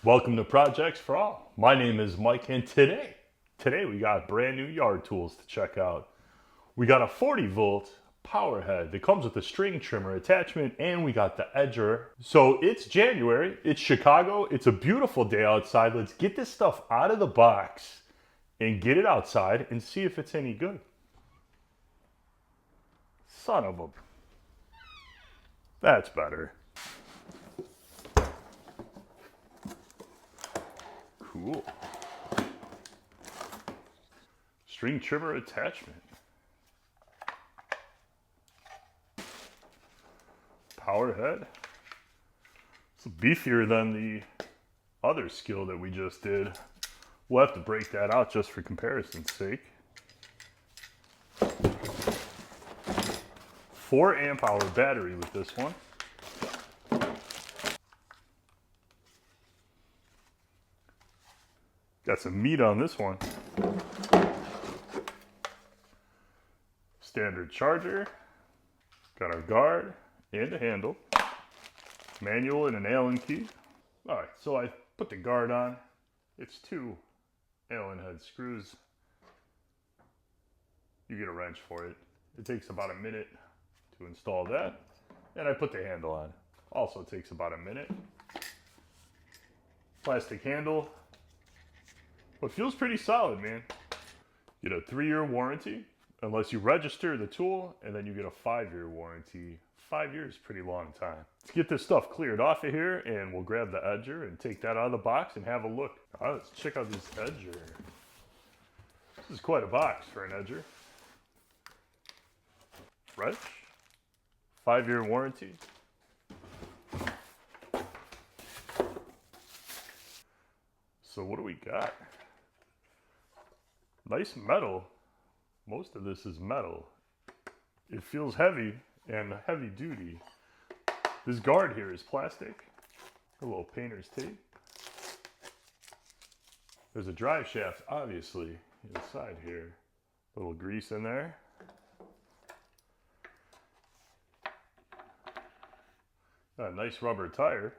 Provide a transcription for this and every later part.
Welcome to Projects for All. My name is Mike, and today we got brand new yard tools to check out. We got a 40-volt Powerhead that comes with a string trimmer attachment, and we got the edger. So it's January, it's Chicago, it's a beautiful day outside. Let's get this stuff out of the box and get it outside and see if it's any good. Son of a... That's better. Cool. String trimmer attachment. Powerhead. It's beefier than the other Skil that we just did. We'll have to break that out just for comparison's sake. 4 amp hour battery with this one. Got some meat on this one. Standard charger. Got our guard and a handle. Manual and an Allen key. Alright, so I put the guard on. It's 2 Allen head screws. You get a wrench for it. It takes about a minute to install that. And I put the handle on. Also takes about a minute. Plastic handle. But feels pretty solid, man. You get a 3-year warranty, unless you register the tool, and then you get a 5-year warranty. 5 years is a pretty long time. Let's get this stuff cleared off of here, and we'll grab the edger and take that out of the box and have a look. All right, let's check out this edger. This is quite a box for an edger. Fresh. 5-year warranty. So what do we got? Nice metal. Most of this is metal. It feels heavy and heavy duty. This guard here is plastic. A little painter's tape. There's a drive shaft, obviously, inside here. A little grease in there. Got a nice rubber tire.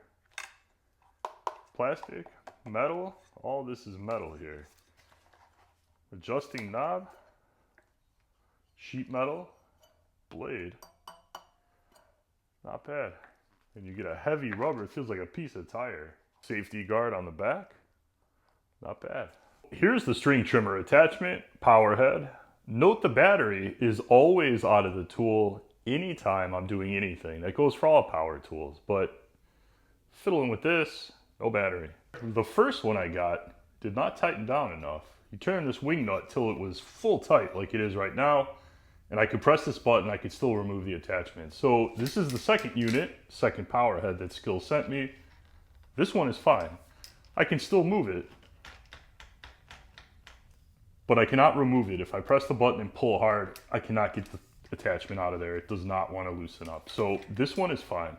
Plastic, metal. All this is metal here. Adjusting knob, sheet metal, blade, not bad. And you get a heavy rubber, it feels like a piece of tire. Safety guard on the back, not bad. Here's the string trimmer attachment, Powerhead. Note the battery is always out of the tool anytime I'm doing anything. That goes for all power tools, but fiddling with this, no battery. The first one I got did not tighten down enough. You turn this wing nut till it was full tight like it is right now, and I could press this button, I could still remove the attachment. So this is the second unit, second Powerhead that Skil sent me. This one is fine. I can still move it, but I cannot remove it. If I press the button and pull hard, I cannot get the attachment out of there. It does not want to loosen up. So this one is fine.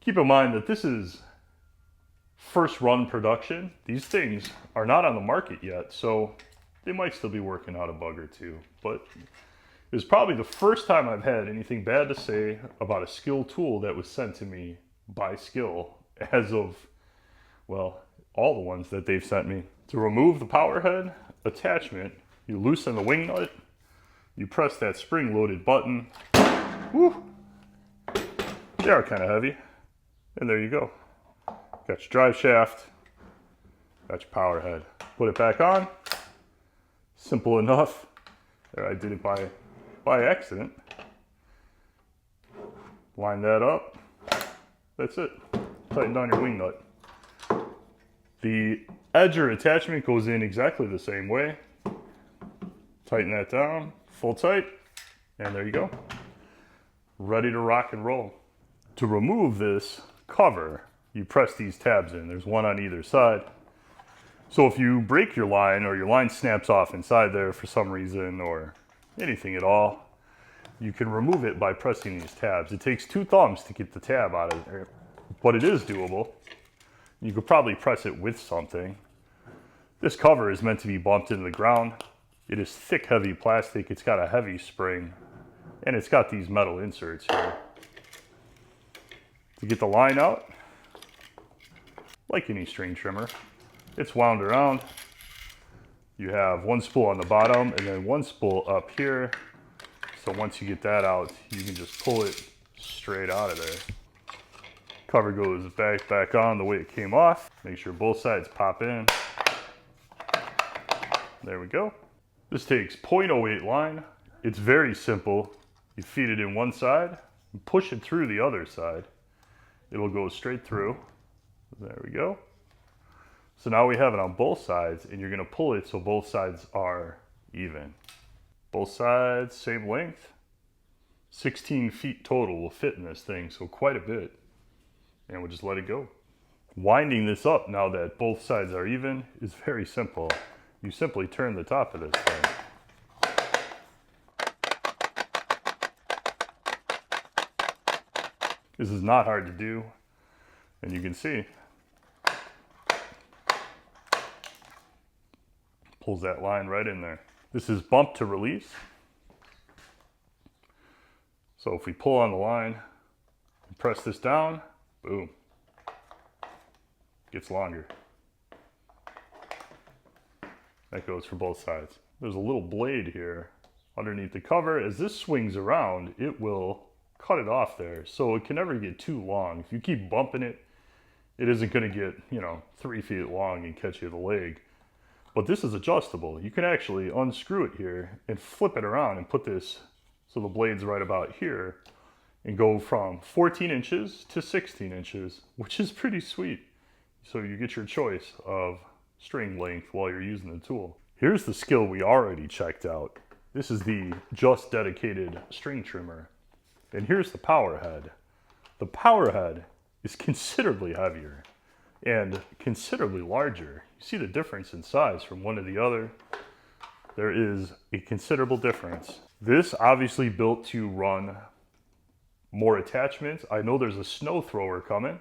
Keep in mind that this is first run production. These things are not on the market yet, so they might still be working out a bug or two. But it's probably the first time I've had anything bad to say about a Skil tool that was sent to me by Skil as of, well, all the ones that they've sent me. To remove the Powerhead attachment, you loosen the wing nut, you press that spring-loaded button. Woo! They are kind of heavy. And there you go. Got your drive shaft, got your Powerhead. Put it back on. Simple enough. There, I did it by accident. Line that up. That's it. Tighten down your wing nut. The edger attachment goes in exactly the same way. Tighten that down, full tight, and there you go. Ready to rock and roll. To remove this cover, you press these tabs in. There's one on either side. So if you break your line or your line snaps off inside there for some reason or anything at all, you can remove it by pressing these tabs. It takes 2 thumbs to get the tab out of there, but it is doable. You could probably press it with something. This cover is meant to be bumped into the ground. It is thick, heavy plastic. It's got a heavy spring, and it's got these metal inserts here. To get the line out, like any string trimmer. It's wound around. You have one spool on the bottom and then one spool up here. So once you get that out, you can just pull it straight out of there. Cover goes back on the way it came off. Make sure both sides pop in. There we go. This takes 0.08 line. It's very simple. You feed it in one side and push it through the other side. It'll go straight through. There we go. So now we have it on both sides, and you're gonna pull it so both sides are even. Both sides, same length. 16 feet total will fit in this thing, so quite a bit. And we'll just let it go. Winding this up now that both sides are even is very simple. You simply turn the top of this thing. This is not hard to do, and you can see pulls that line right in there. This is bump to release. So if we pull on the line and press this down, boom, gets longer. That goes for both sides. There's a little blade here underneath the cover. As this swings around, it will cut it off there. So it can never get too long. If you keep bumping it, it isn't gonna get, 3 feet long and catch you the leg. But this is adjustable. You can actually unscrew it here and flip it around and put this so the blade's right about here and go from 14 inches to 16 inches, which is pretty sweet. So you get your choice of string length while you're using the tool. Here's the Skil we already checked out. This is the just dedicated string trimmer. And here's the Powerhead. The Powerhead is considerably heavier and considerably larger. You see the difference in size from one to the other. There is a considerable difference. This obviously built to run more attachments. I know there's a snow thrower coming.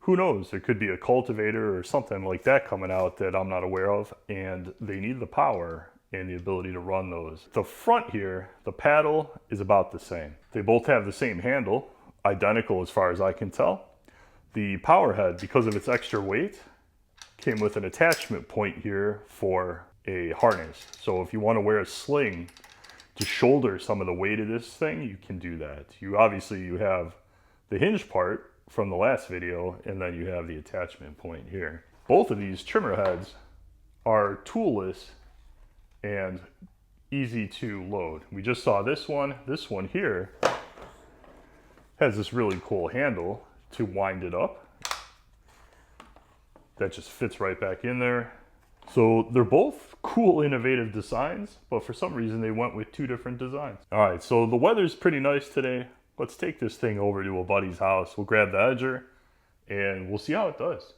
Who knows, there could be a cultivator or something like that coming out that I'm not aware of, and they need the power and the ability to run those. The front here, the paddle is about the same. They both have the same handle, identical as far as I can tell. The Powerhead, because of its extra weight, came with an attachment point here for a harness. So if you want to wear a sling to shoulder some of the weight of this thing, you can do that. You have the hinge part from the last video, and then you have the attachment point here. Both of these trimmer heads are toolless and easy to load. We just saw this one. This one here has this really cool handle to wind it up. That just fits right back in there. So they're both cool, innovative designs, but for some reason they went with two different designs. All right, so the weather's pretty nice today. Let's take this thing over to a buddy's house. We'll grab the edger and we'll see how it does.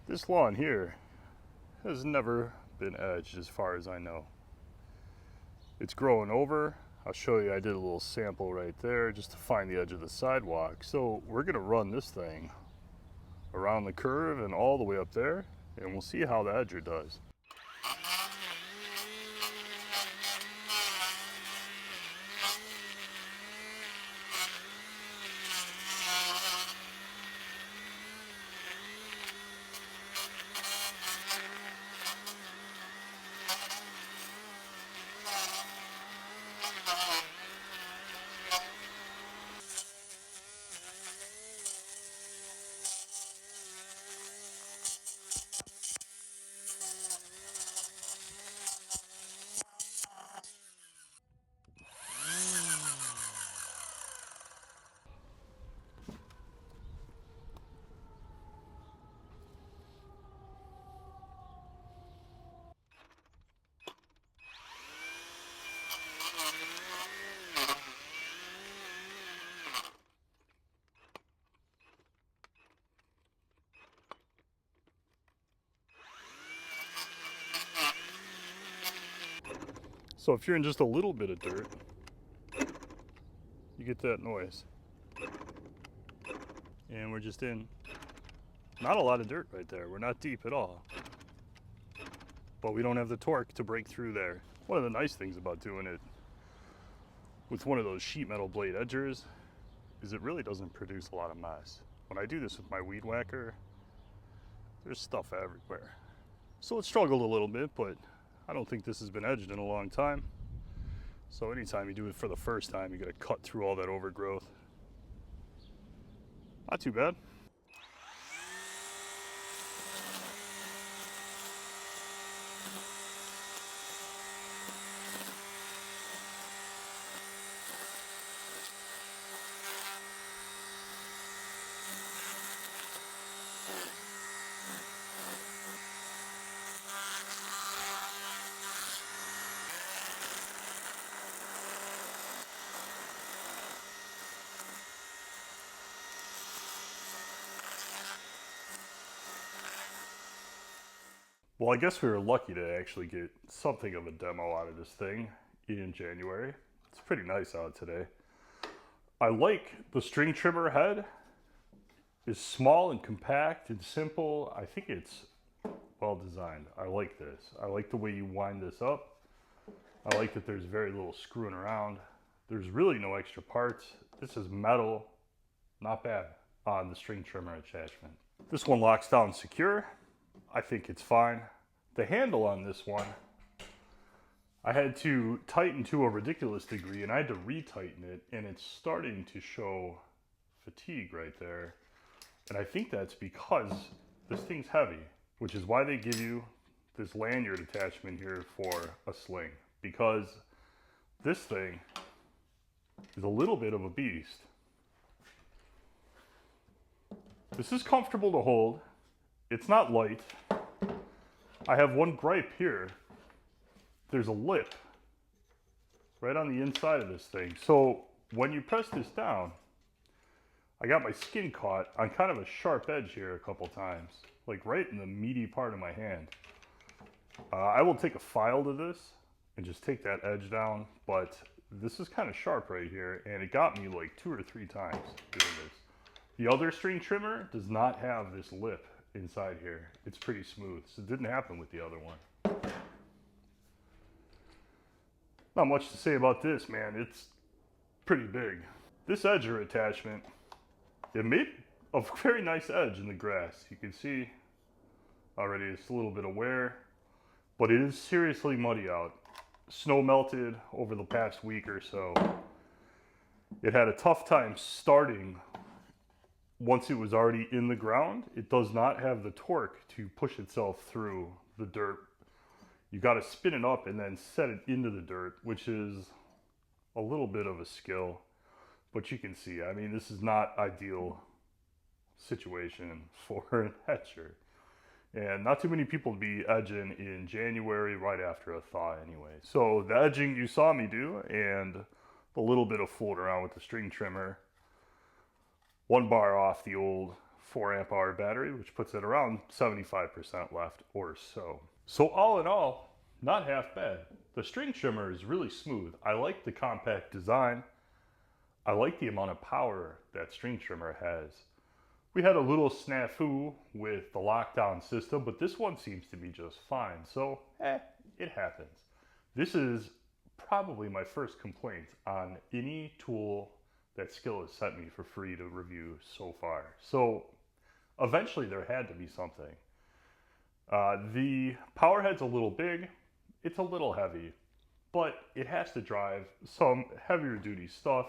This lawn here has never been edged as far as I know. It's growing over. I'll show you, I did a little sample right there just to find the edge of the sidewalk. So we're gonna run this thing around the curve and all the way up there, and we'll see how the edger does. So if you're in just a little bit of dirt, you get that noise. And we're just in not a lot of dirt right there. We're not deep at all. But we don't have the torque to break through there. One of the nice things about doing it with one of those sheet metal blade edgers is it really doesn't produce a lot of mess. When I do this with my weed whacker, There's stuff everywhere. So it struggled a little bit, but I don't think this has been edged in a long time. So anytime you do it for the first time, you gotta cut through all that overgrowth. Not too bad. Well, I guess we were lucky to actually get something of a demo out of this thing in January. It's pretty nice out today. I like the string trimmer head. It's small and compact and simple. I think it's well designed. I like this. I like the way you wind this up. I like that there's very little screwing around. There's really no extra parts. This is metal, not bad on the string trimmer attachment. This one locks down secure. I think it's fine. The handle on this one, I had to tighten to a ridiculous degree and I had to retighten it, and it's starting to show fatigue right there. And I think that's because this thing's heavy, which is why they give you this lanyard attachment here for a sling, because this thing is a little bit of a beast. This is comfortable to hold. It's not light. I have one gripe here. There's a lip right on the inside of this thing. So when you press this down, I got my skin caught on kind of a sharp edge here a couple times, like right in the meaty part of my hand. I will take a file to this and just take that edge down, but this is kind of sharp right here, and it got me like 2 or 3 times doing this. The other string trimmer does not have this lip inside here. It's pretty smooth, so it didn't happen with the other one. Not much to say about this, man. It's pretty big. This edger attachment, it made a very nice edge in the grass. You can see already it's a little bit of wear, but it is seriously muddy out. Snow melted over the past week or so. It had a tough time starting once it was already in the ground. It does not have the torque to push itself through the dirt. You got to spin it up and then set it into the dirt, which is a little bit of a skill. But you can see, I mean, this is not ideal situation for an etcher. And not too many people be edging in January right after a thaw anyway. So the edging you saw me do, and a little bit of fooling around with the string trimmer, 1 bar off the old 4 amp hour battery, which puts it around 75% left or so. So all in all, not half bad. The string trimmer is really smooth. I like the compact design. I like the amount of power that string trimmer has. We had a little snafu with the lockdown system, but this one seems to be just fine. So, it happens. This is probably my first complaint on any tool that Skil has sent me for free to review so far. So, eventually there had to be something. The Powerhead's a little big. It's a little heavy, but it has to drive some heavier duty stuff.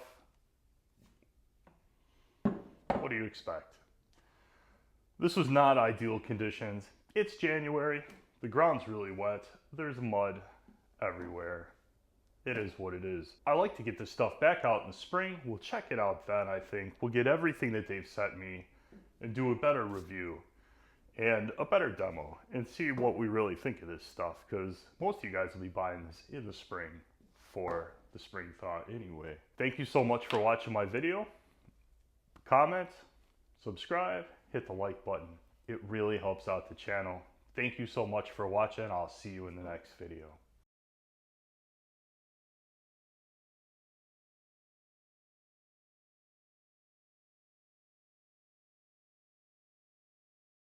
What do you expect? This was not ideal conditions. It's January. The ground's really wet. There's mud everywhere. It is what it is. I like to get this stuff back out in the spring. We'll check it out then, I think. We'll get everything that they've sent me and do a better review and a better demo and see what we really think of this stuff, because most of you guys will be buying this in the spring for the spring thaw anyway. Thank you so much for watching my video. Comment, subscribe, hit the like button. It really helps out the channel. Thank you so much for watching. I'll see you in the next video.